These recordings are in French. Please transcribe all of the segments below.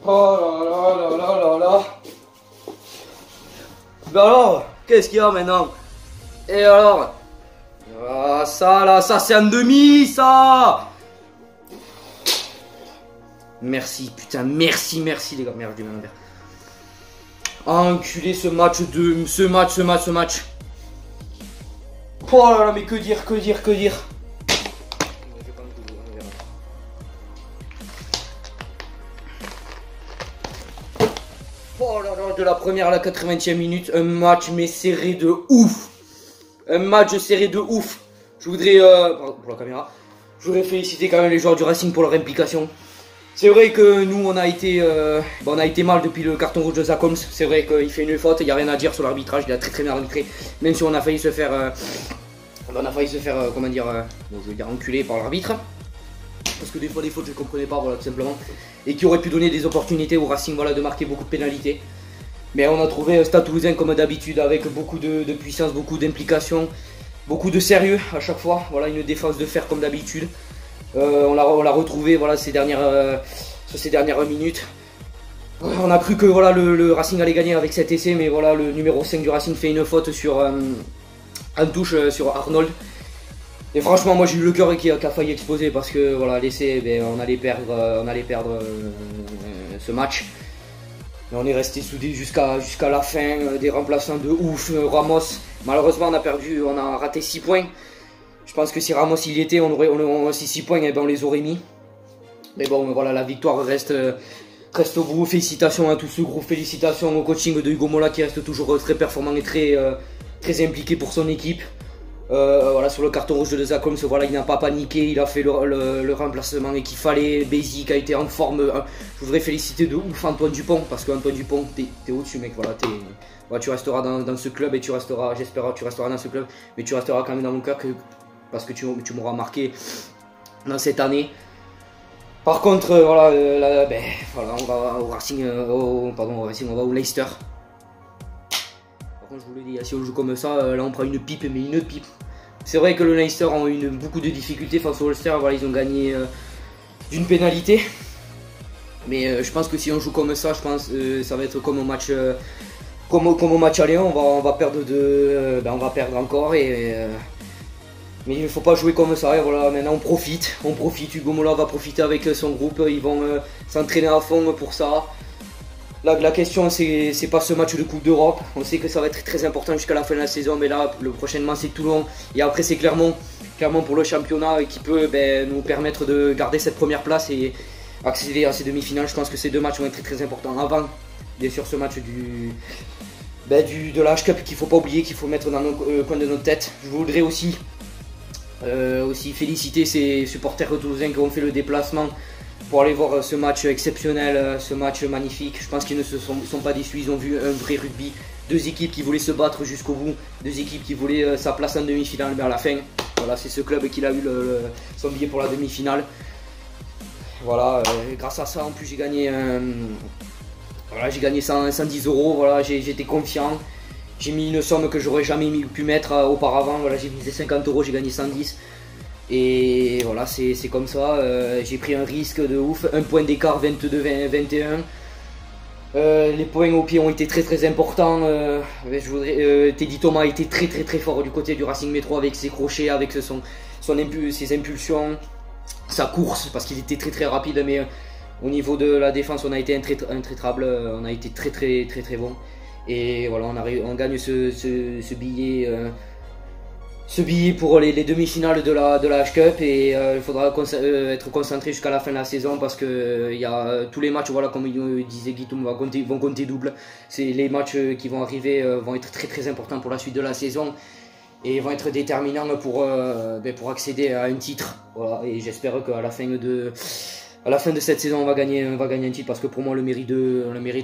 Oh là là là là là là. Ben alors, qu'est-ce qu'il y a maintenant? Et alors? Ah, ça là, ça c'est un demi, ça. Merci, putain, merci les gars. Merde, je dis même verre. Enculé ce match. Oh là là, mais que dire. Oh là là, de la première à la 80e minute, un match mais serré de ouf. Un match serré de ouf. Je voudrais, pardon pour la caméra, je voudrais féliciter quand même les joueurs du Racing pour leur implication. C'est vrai que nous on a été mal depuis le carton rouge de Zach Holmes. C'est vrai qu'il fait une faute, il n'y a rien à dire sur l'arbitrage, il a très bien arbitré. Même si on a failli se faire, comment dire, bon, je veux dire enculé par l'arbitre. Parce que des fois les fautes je ne comprenais pas, voilà, tout simplement. Et qui aurait pu donner des opportunités au Racing, voilà, de marquer beaucoup de pénalités. Mais on a trouvé Stade Toulousain comme d'habitude avec beaucoup de puissance, beaucoup d'implication, beaucoup de sérieux à chaque fois. Voilà, une défense de fer comme d'habitude. On l'a retrouvé voilà, sur ces dernières minutes. On a cru que voilà, le Racing allait gagner avec cet essai, mais voilà, le numéro 5 du Racing fait une faute sur en touche sur Arnold. Et franchement, moi j'ai eu le cœur qui a failli exploser parce que voilà, l'essai, on allait perdre ce match. Et on est resté soudés jusqu'à la fin, des remplaçants de ouf, Ramos. Malheureusement, on a raté 6 points. Je pense que si Ramos il y était, on aurait 6 points, et on les aurait mis. Mais bon, voilà, la victoire reste au bout. Félicitations à tout ce groupe, félicitations au coaching de Hugo Mola qui reste toujours très performant et très impliqué pour son équipe. Voilà, sur le carton rouge de Zach Holmes, voilà, il n'a pas paniqué, il a fait le remplacement qu'il fallait. Basic a été en forme. Je voudrais féliciter de ouf Antoine Dupont, parce que Antoine Dupont, t'es au-dessus, mec. Voilà, voilà, tu resteras dans ce club et j'espère que tu resteras dans ce club, mais tu resteras quand même dans mon cœur parce que tu m'auras marqué dans cette année. Par contre, voilà, voilà, on va au Racing, on va au Leicester. Par contre, je vous le dis, si on joue comme ça, là on prend une pipe, mais une pipe. C'est vrai que le Leicester ont eu beaucoup de difficultés face au Ulster, voilà, ils ont gagné d'une pénalité. Mais je pense que si on joue comme ça, je pense ça va être comme au match, comme au match aller, on va perdre on va perdre encore mais il ne faut pas jouer comme ça. Et voilà, maintenant on profite. Hugo Mola va profiter avec son groupe, ils vont s'entraîner à fond pour ça. La question c'est pas ce match de Coupe d'Europe, on sait que ça va être très important jusqu'à la fin de la saison, mais là le prochainement c'est Toulon et après c'est Clermont pour le championnat et qui peut nous permettre de garder cette première place et accéder à ces demi-finales. Je pense que ces deux matchs vont être très importants avant bien sûr ce match de la H-Cup qu'il ne faut pas oublier, qu'il faut mettre dans le coin de notre tête. Je voudrais aussi féliciter ces supporters toulousains qui ont fait le déplacement pour aller voir ce match exceptionnel, ce match magnifique. Je pense qu'ils ne sont pas déçus, ils ont vu un vrai rugby. Deux équipes qui voulaient se battre jusqu'au bout, deux équipes qui voulaient sa place en demi-finale, mais à la fin, voilà, c'est ce club qui a eu son billet pour la demi-finale. Voilà, grâce à ça, en plus j'ai gagné, voilà, j'ai gagné 110 €, voilà, j'étais confiant. J'ai mis une somme que j'aurais jamais pu mettre auparavant, voilà, j'ai misé 50 €, j'ai gagné 110. Et voilà, c'est comme ça, j'ai pris un risque de ouf, un point d'écart 22-21. Les points au pied ont été très importants. Teddy Thomas a été très fort du côté du Racing Métro avec ses crochets, avec ses impulsions, sa course, parce qu'il était très rapide, mais au niveau de la défense on a été intraitable, on a été très bon. Et voilà, on gagne ce billet. Ce billet pour les demi-finales de la H-Cup et il faudra être concentré jusqu'à la fin de la saison parce que tous les matchs, voilà, comme disait Guitoum, vont compter double. Les matchs qui vont arriver vont être très importants pour la suite de la saison et vont être déterminants pour accéder à un titre. Voilà, et j'espère qu'à la fin de cette saison on va gagner un titre parce que pour moi le mérite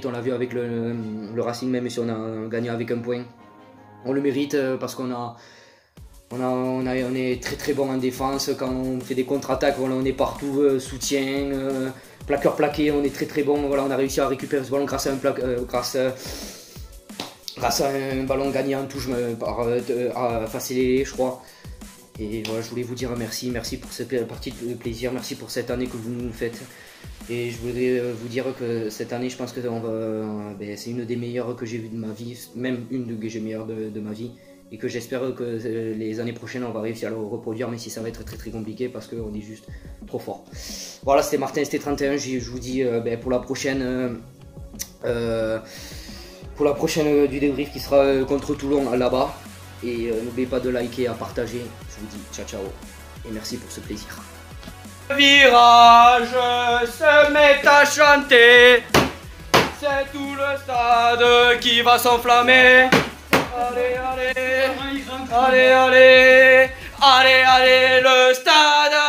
on l'a vu avec le Racing, même si on a gagné avec un point, on le mérite parce qu'on est très bon en défense. Quand on fait des contre-attaques, voilà, on est partout, soutien, plaqueur plaqué, on est très bon. Voilà, on a réussi à récupérer ce ballon grâce à un ballon gagné en touche par Facilé, je crois. Et voilà, je voulais vous dire merci pour cette partie de plaisir, merci pour cette année que vous nous faites. Et je voudrais vous dire que cette année, je pense que c'est une des meilleures que j'ai vues de ma vie, même une des meilleures de ma vie. Et que j'espère que les années prochaines, on va réussir à le reproduire, même si ça va être très compliqué parce qu'on est juste trop fort. Voilà, c'était Martin ST31. Je vous dis pour la prochaine du débrief qui sera contre Toulon là-bas. Et n'oubliez pas de liker, à partager. Je vous dis ciao ciao et merci pour ce plaisir. Le virage se met à chanter, c'est tout le stade qui va s'enflammer. Allez, allez, allez, allez, allez, allez, le stade